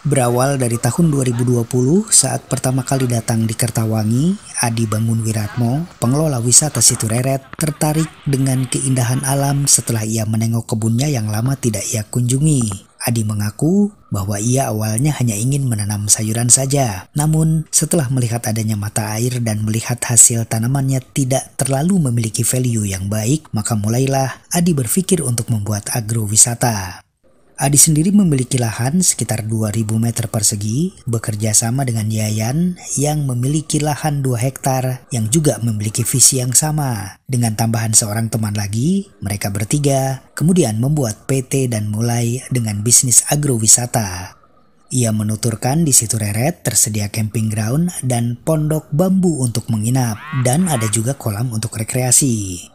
Berawal dari tahun 2020 saat pertama kali datang di Kertawangi, Adi Bangunwiratmo, pengelola wisata Situreret, tertarik dengan keindahan alam setelah ia menengok kebunnya yang lama tidak ia kunjungi. Adi mengaku bahwa ia awalnya hanya ingin menanam sayuran saja. Namun setelah melihat adanya mata air dan melihat hasil tanamannya tidak terlalu memiliki value yang baik, maka mulailah Adi berpikir untuk membuat agrowisata. Adi sendiri memiliki lahan sekitar 2.000 meter persegi, bekerja sama dengan Yayan yang memiliki lahan 2 hektar yang juga memiliki visi yang sama. Dengan tambahan seorang teman lagi, mereka bertiga kemudian membuat PT dan mulai dengan bisnis agrowisata. Ia menuturkan di Situreret tersedia camping ground dan pondok bambu untuk menginap, dan ada juga kolam untuk rekreasi.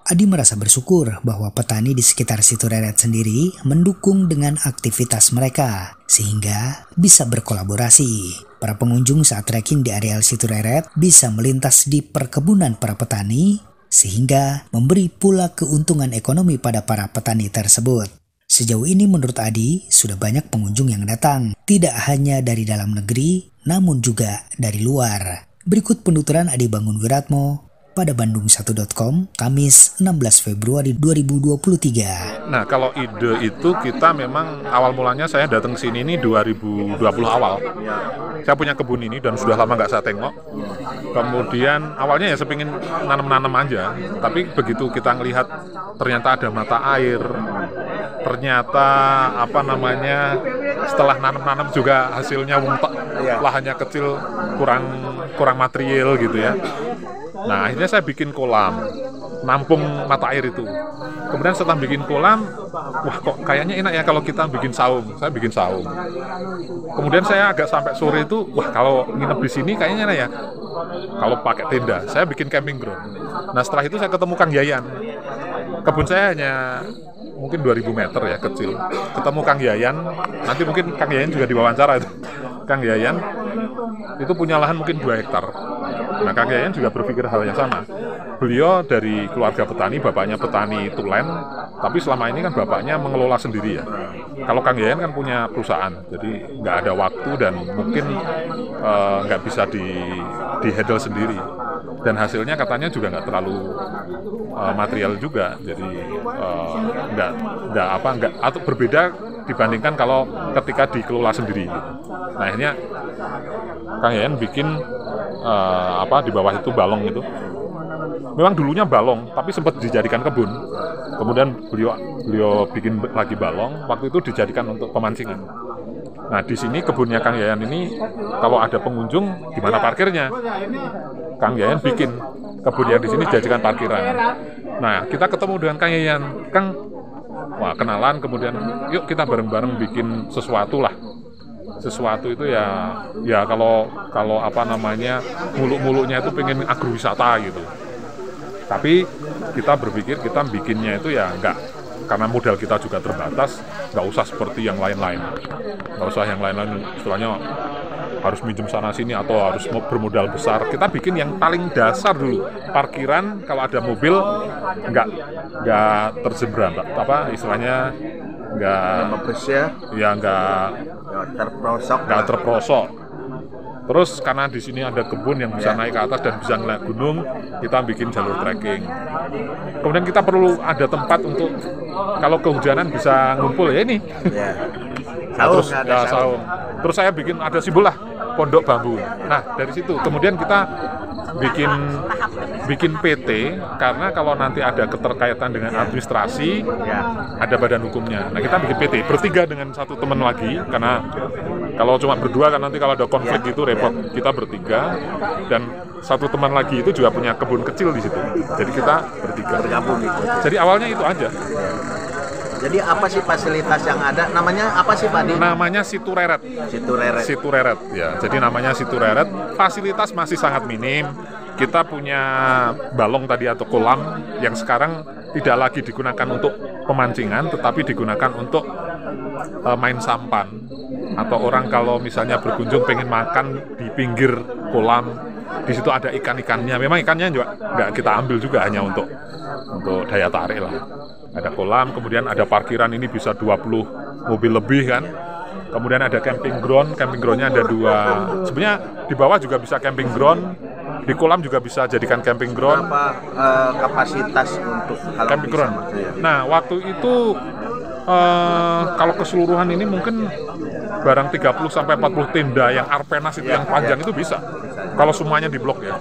Adi merasa bersyukur bahwa petani di sekitar Situreret sendiri mendukung dengan aktivitas mereka, sehingga bisa berkolaborasi. Para pengunjung saat trekking di areal Situreret bisa melintas di perkebunan para petani, sehingga memberi pula keuntungan ekonomi pada para petani tersebut. Sejauh ini menurut Adi, sudah banyak pengunjung yang datang, tidak hanya dari dalam negeri, namun juga dari luar. Berikut penuturan Adi Bangunwiratmo pada Bandung1.com, Kamis 16 Februari 2023. Nah, kalau ide itu kita memang awal mulanya saya datang ke sini ini 2020 awal. Saya punya kebun ini dan sudah lama nggak saya tengok. Kemudian awalnya ya saya pengen nanam-nanam aja. Tapi begitu kita ngelihat ternyata ada mata air, ternyata setelah nanam-nanam juga hasilnya wuntek, lahannya kecil, kurang material gitu ya. Nah, akhirnya saya bikin kolam, nampung mata air itu. Kemudian setelah bikin kolam, wah kok kayaknya enak ya kalau kita bikin saung. Saya bikin saung. Kemudian saya agak sampai sore itu, wah kalau nginep di sini kayaknya enak ya. Kalau pakai tenda, saya bikin camping ground. Nah, setelah itu saya ketemu Kang Yayan. Kebun saya hanya mungkin 2.000 meter ya, kecil. Ketemu Kang Yayan, nanti mungkin Kang Yayan juga diwawancara itu. Kang Yayan itu punya lahan mungkin 2 hektar. Nah, Kang Yayan juga berpikir hal yang sama. Beliau dari keluarga petani, bapaknya petani tulen, tapi selama ini kan bapaknya mengelola sendiri ya. Kalau Kang Yayan kan punya perusahaan, jadi nggak ada waktu dan mungkin nggak bisa di handle sendiri. Dan hasilnya katanya juga nggak terlalu material juga, jadi nggak atau berbeda dibandingkan kalau ketika dikelola sendiri. Nah, akhirnya Kang Yayan bikin di bawah itu balong itu. Memang dulunya balong, tapi sempat dijadikan kebun. Kemudian beliau bikin lagi balong, waktu itu dijadikan untuk pemancingan. Nah, di sini kebunnya Kang Yayan ini kalau ada pengunjung gimana parkirnya? Kang Yayan bikin kebun yang di sini dijadikan parkiran. Nah, kita ketemu dengan Kang Yayan, Kang, wah kenalan, kemudian yuk kita bareng-bareng bikin sesuatu lah. Sesuatu itu ya kalau muluk-muluknya itu pengen agrowisata gitu. Tapi kita berpikir kita bikinnya itu ya enggak, karena modal kita juga terbatas, nggak usah seperti yang lain-lain. Nggak usah yang lain-lain istilahnya harus minjem sana sini atau harus bermodal besar. Kita bikin yang paling dasar dulu. Parkiran kalau ada mobil nggak terjebak, istilahnya nggak terprosok. Terus karena di sini ada kebun yang bisa naik ke atas dan bisa ngeliat gunung, kita bikin jalur trekking. Kemudian kita perlu ada tempat untuk kalau kehujanan bisa ngumpul ya ini. Saung. Terus saya bikin ada simbol lah, pondok bambu. Nah, dari situ kemudian kita bikin PT, karena kalau nanti ada keterkaitan dengan administrasi, ada badan hukumnya. Nah, kita bikin PT bertiga dengan satu teman lagi, karena kalau cuma berdua kan nanti kalau ada konflik gitu repot. Kita bertiga dan satu teman lagi itu juga punya kebun kecil di situ. Jadi kita bertiga. Jadi awalnya itu aja. Jadi apa sih fasilitas yang ada? Namanya apa sih Pak Di? Namanya Situreret. Situreret ya. Jadi namanya Situreret. Fasilitas masih sangat minim. Kita punya balong tadi atau kolam yang sekarang tidak lagi digunakan untuk pemancingan, tetapi digunakan untuk main sampan. Atau orang kalau misalnya berkunjung pengen makan di pinggir kolam, di situ ada ikan-ikannya. Memang ikannya juga nggak kita ambil juga, hanya untuk daya tarik lah. Ada kolam, kemudian ada parkiran, ini bisa 20 mobil lebih kan. Kemudian ada camping ground, camping groundnya ada 2. Sebenarnya di bawah juga bisa camping ground, di kolam juga bisa jadikan camping ground. Berapa kapasitas untuk kalau Camping ground. Nah, waktu itu kalau keseluruhan ini mungkin barang 30 sampai 40 tenda yang Arpenas itu yang panjang itu bisa. Kalau semuanya di blok ya.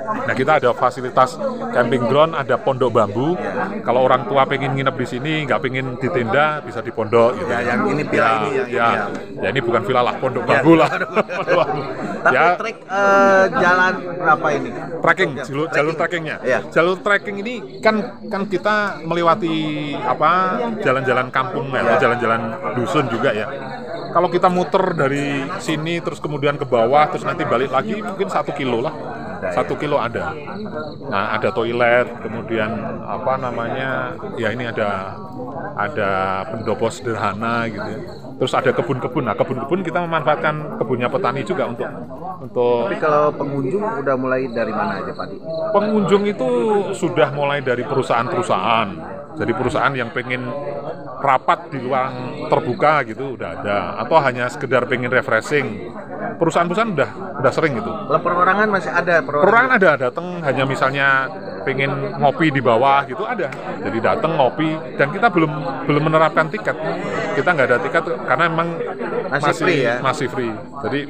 Nah, kita ada fasilitas camping ground, ada pondok bambu. Kalau orang tua pengen nginep di sini, nggak pengen di tenda, bisa di pondok gitu. Ya, yang ini villa ini yang ya ini bukan villa lah, pondok bambu lah. Tapi trek jalan berapa ini? Trekking, jalur trekkingnya. Ya. Jalur trekking ini kan kita melewati jalan-jalan kampung ya, jalan-jalan dusun juga ya. Kalau kita muter dari sini terus kemudian ke bawah terus nanti balik lagi mungkin 1 kilo lah. 1 kilo ada. Nah, ada toilet, kemudian ya ini ada pendopo sederhana gitu ya. Terus ada kebun-kebun. Nah, kebun-kebun kita memanfaatkan kebunnya petani juga untuk. Tapi kalau pengunjung udah mulai dari mana aja, Pak? Pengunjung itu sudah mulai dari perusahaan-perusahaan. Jadi perusahaan yang pengen rapat di ruang terbuka gitu udah ada, atau hanya sekedar pengen refreshing. Perusahaan-perusahaan udah sering gitu. Kalau perorangan masih ada? Perorangan ada, datang hanya misalnya pengen ngopi di bawah gitu ada. Jadi datang ngopi, dan kita belum menerapkan tiket. Kita nggak ada tiket karena memang masih free. Jadi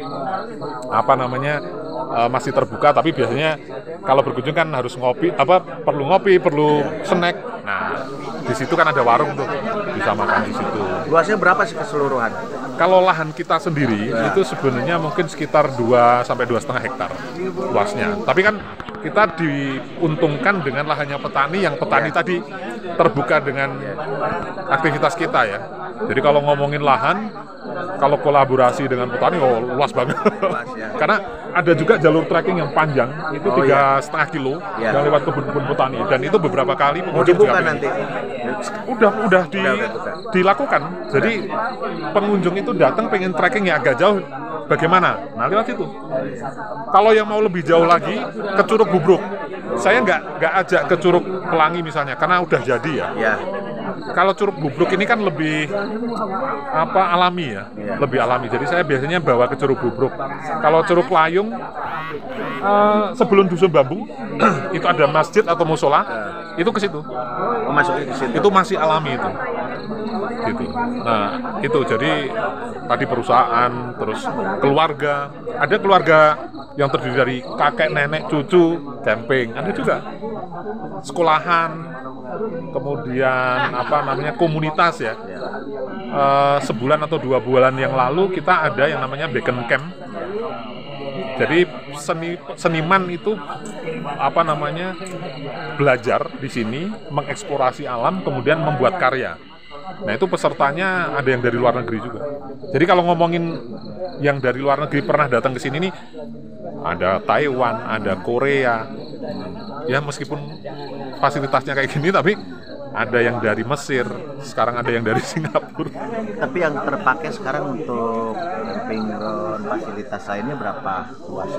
masih terbuka, tapi biasanya kalau berkunjung kan harus perlu snack. Nah, di situ kan ada warung tuh, bisa makan di situ. Luasnya berapa sih keseluruhan? Kalau lahan kita sendiri itu sebenarnya mungkin sekitar 2 sampai 2,5 hektar luasnya. Tapi kan kita diuntungkan dengan lahannya petani, yang petani tadi terbuka dengan aktivitas kita ya. Jadi kalau ngomongin lahan, kalau kolaborasi dengan petani, luas banget. Karena ada juga jalur trekking yang panjang, itu 3,5 kilo yang lewat kebun-kebun petani, dan itu beberapa kali pengunjung juga nanti. Udah dilakukan. Jadi pengunjung itu datang pengen trekking yang agak jauh, bagaimana? Nah, lewat situ. Kalau yang mau lebih jauh lagi ke Curug Bubruk, saya nggak ajak ke Curug Pelangi misalnya, karena udah jadi ya. Kalau Curug Bubruk ini kan lebih alami ya, lebih alami. Jadi saya biasanya bawa ke Curug Bubruk. Kalau Curug Layung, sebelum Dusun Bambu itu ada masjid atau musola, itu ke situ. Masuknya ke situ. Itu masih alami itu. Gitu. Nah, itu jadi tadi perusahaan, terus keluarga. Ada keluarga yang terdiri dari kakek, nenek, cucu, camping. Ada juga sekolahan, kemudian komunitas ya. Sebulan atau 2 bulan yang lalu kita ada yang namanya Beacon Camp. Jadi seniman itu belajar di sini, mengeksplorasi alam, kemudian membuat karya. Nah, itu pesertanya ada yang dari luar negeri juga. Jadi kalau ngomongin yang dari luar negeri pernah datang ke sini nih, ada Taiwan, ada Korea. Ya meskipun fasilitasnya kayak gini, tapi ada yang dari Mesir, sekarang ada yang dari Singapura. Tapi yang terpakai sekarang untuk camping ground, fasilitas lainnya berapa luas?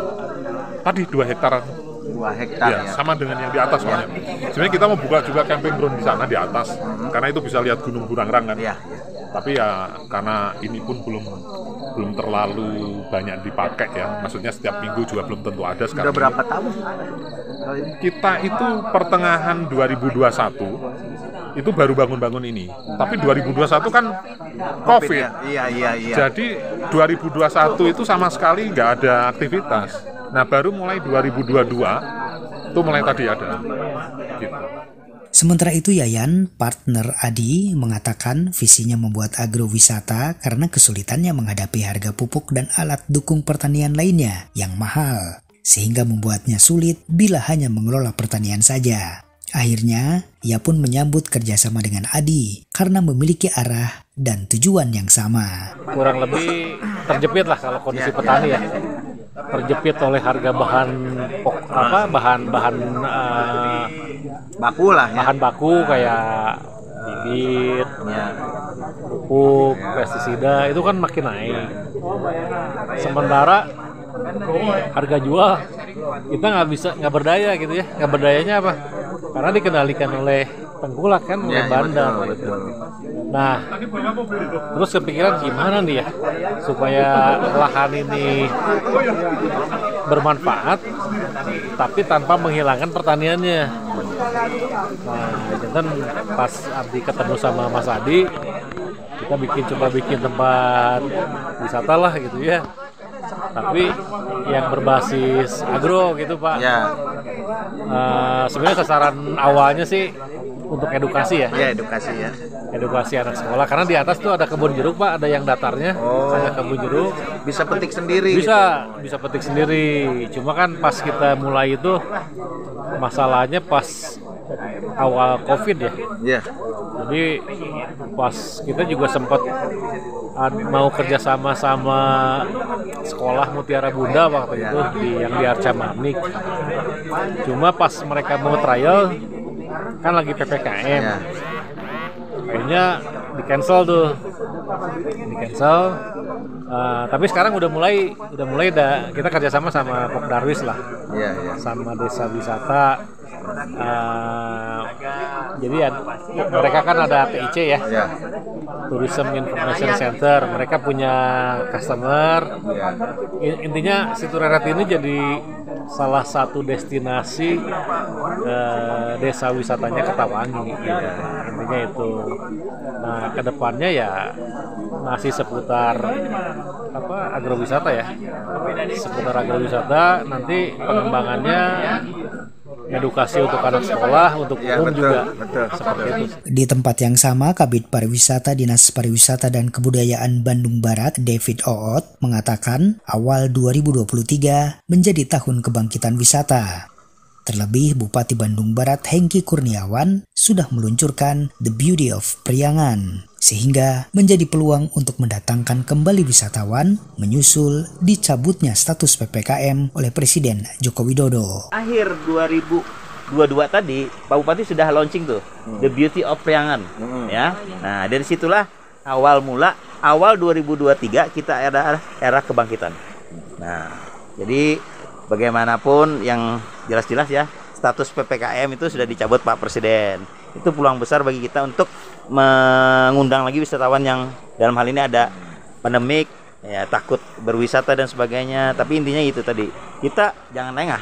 Tadi 2 hektaran. 2 hektar ya. Sama dengan yang di atas sebenarnya. Sebenarnya kita mau buka juga camping ground di sana di atas, karena itu bisa lihat Gunung Burangrang kan. Tapi ya karena ini pun belum terlalu banyak dipakai ya. Maksudnya setiap minggu juga belum tentu ada sekarang. Sudah berapa tahun? Kita itu pertengahan 2021 itu baru bangun ini. Tapi 2021 kan COVID. Iya. Jadi 2021 itu sama sekali nggak ada aktivitas. Nah, baru mulai 2022 itu mulai tadi ada. Gitu. Sementara itu Yayan, partner Adi, mengatakan visinya membuat agrowisata karena kesulitannya menghadapi harga pupuk dan alat dukung pertanian lainnya yang mahal, sehingga membuatnya sulit bila hanya mengelola pertanian saja. Akhirnya, ia pun menyambut kerjasama dengan Adi karena memiliki arah dan tujuan yang sama. Kurang lebih terjepit lah kalau kondisi petani ya. Terjepit oleh harga bahan baku lah ya. Bahan baku kayak bibit, pupuk, pestisida itu kan makin naik. Sementara harga jual kita nggak berdaya gitu ya. Nggak berdayanya apa? Karena dikendalikan oleh Tengkulak kan, mulai bandar gitu. Nah, terus kepikiran gimana nih ya supaya lahan ini bermanfaat tapi tanpa menghilangkan pertaniannya. Nah, dan pas Abdi ketemu sama Mas Adi, kita coba bikin tempat wisata lah gitu ya. Tapi yang berbasis agro gitu Pak. Ya. Sebenarnya sasaran awalnya sih untuk edukasi ya. Ya, edukasi ya. Edukasi anak sekolah, karena di atas tuh ada kebun jeruk Pak, ada yang datarnya, ada kebun jeruk. Bisa petik sendiri. Bisa petik sendiri. Cuma kan pas kita mulai itu masalahnya pas awal COVID ya. Iya. Jadi pas kita juga sempat mau kerjasama sama sekolah Mutiara Bunda waktu itu yang di Arca Manik. Cuma pas mereka mau trial kan lagi PPKM. Ya. Akhirnya di cancel. Tapi sekarang udah mulai kita kerjasama sama Pok Darwis lah. Iya, iya. Sama desa wisata. Jadi ya, mereka kan ada TIC ya, Tourism Information Center. Mereka punya customer. Intinya Situreret ini jadi salah satu destinasi desa wisatanya Ketawangi. Intinya itu. Nah, kedepannya ya masih seputar agrowisata ya. Seputar agrowisata, nanti pengembangannya edukasi untuk anak sekolah, untuk umum juga. Betul. Seperti itu. Di tempat yang sama, Kabid Pariwisata Dinas Pariwisata dan Kebudayaan Bandung Barat, David Oot, mengatakan awal 2023 menjadi tahun kebangkitan wisata. Terlebih, Bupati Bandung Barat Hengki Kurniawan sudah meluncurkan The Beauty of Priangan, sehingga menjadi peluang untuk mendatangkan kembali wisatawan menyusul dicabutnya status PPKM oleh Presiden Joko Widodo. Akhir 2022 tadi, Pak Bupati sudah launching tuh The Beauty of Priangan, ya. Nah, dari situlah awal 2023 kita era kebangkitan. Nah, jadi bagaimanapun yang jelas-jelas ya, status PPKM itu sudah dicabut Pak Presiden. Itu peluang besar bagi kita untuk mengundang lagi wisatawan yang dalam hal ini ada pandemik, ya takut berwisata dan sebagainya. Tapi intinya itu tadi, kita jangan lengah.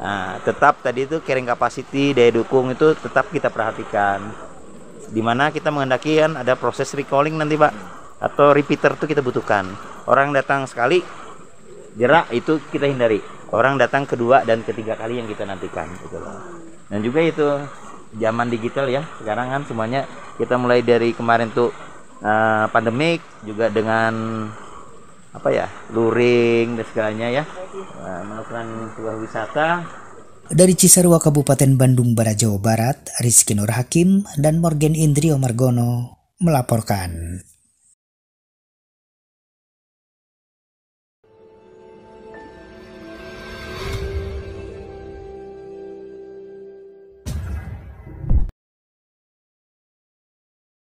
Nah, tetap tadi itu carrying capacity, daya dukung itu tetap kita perhatikan. Dimana kita menghendaki kan ada proses recalling nanti Pak, atau repeater itu kita butuhkan. Orang datang sekali, jerak itu kita hindari. Orang datang kedua dan ketiga kali yang kita nantikan gitu loh. Dan juga itu zaman digital ya, sekarang kan semuanya kita mulai dari kemarin tuh pandemik juga dengan luring dan segalanya ya, melakukan sebuah wisata. Dari Cisarua, Kabupaten Bandung Barat, Jawa Barat, Rizky Nur Hakim dan Morgan Indrio Margono melaporkan.